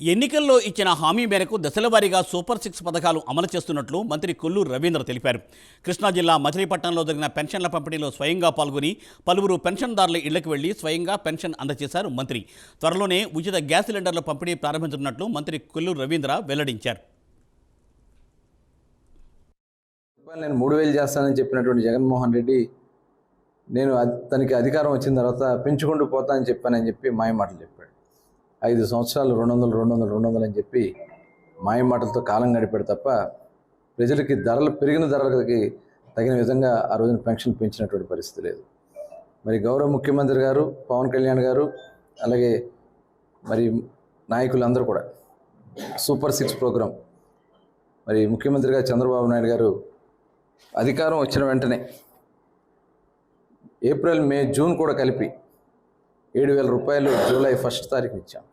ఎన్నికల్లో ఇచ్చిన హామీ మేరకు దశలవారీగా సూపర్ 6 పథకాలు అమలు చేస్తున్నట్లు మంత్రి కొల్లు రవీంద్ర తెలిపారు. కృష్ణా జిల్లా మచిలీపట్నంలో జరిగిన పెన్షన్ల పంపిణీలో స్వయంగా పాల్గొని పలువురు పెన్షన్దారుల ఇళ్లకు వెళ్లి స్వయంగా పెన్షన్ అందజేశారు మంత్రి. త్వరలోనే ఉచిత గ్యాస్ సిలిండర్ల పంపిణీ ప్రారంభించనున్నట్లు మంత్రి కొల్లు రవీంద్ర వెల్లడించారు. నేను 3000 చేస్తానని చెప్పినటువంటి జగన్మోహన్ రెడ్డి నేను తనకి అధికారం వచ్చిన తర్వాత పెంచుకుంటూ పోతానని చెప్పానని చెప్పి మాయమాటలు చెప్పాడు. 5 సంవత్సరాలు 200 అని చెప్పి మాయమాటలతో కాలం గడిపాడు తప్ప ప్రజలకి పెరిగిన ధరలకి తగిన విధంగా ఆ రోజున పెన్షన్ పెంచినటువంటి పరిస్థితి లేదు. మరి గౌరవ ముఖ్యమంత్రి గారు పవన్ కళ్యాణ్ గారు అలాగే మరి నాయకులందరూ కూడా సూపర్ 6 ప్రోగ్రాం మరి ముఖ్యమంత్రిగా చంద్రబాబు నాయుడు గారు అధికారం వచ్చిన వెంటనే ఏప్రిల్ మే జూన్ కూడా కలిపి 7,000 రూపాయలు జూలై 1 తారీఖు ఇచ్చాం.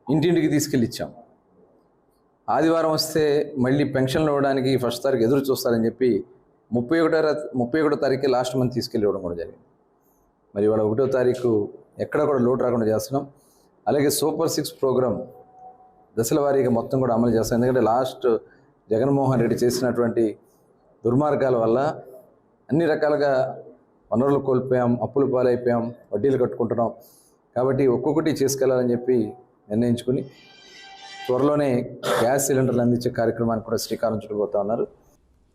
ఇంటింటికి తీసుకెళ్ళి ఇచ్చాం. ఆదివారం వస్తే మళ్ళీ పెన్షన్లు ఇవ్వడానికి 1 తారీఖు ఎదురు చూస్తారని చెప్పి 31 తారీఖు లాస్ట్ మంత్ తీసుకెళ్ళి ఇవ్వడం కూడా జరిగింది. మరి ఇవాళ 1వ తారీఖు ఎక్కడ కూడా లోటు రాకుండా చేస్తున్నాం. అలాగే సూపర్ 6 ప్రోగ్రాం దశల వారీగా మొత్తం కూడా అమలు చేస్తాం. ఎందుకంటే లాస్ట్ జగన్మోహన్ రెడ్డి చేసినటువంటి దుర్మార్గాల వల్ల అన్ని రకాలుగా వనరులు కోల్పోయాం, అప్పులు పాలైపోయాం, వడ్డీలు కట్టుకుంటున్నాం. కాబట్టి ఒక్కొక్కటి చేసుకెళ్లాలని చెప్పి నిర్ణయించుకుని త్వరలోనే గ్యాస్ సిలిండర్లు అందించే కార్యక్రమానికి కూడా శ్రీకారం చుట్టబోతా ఉన్నారు.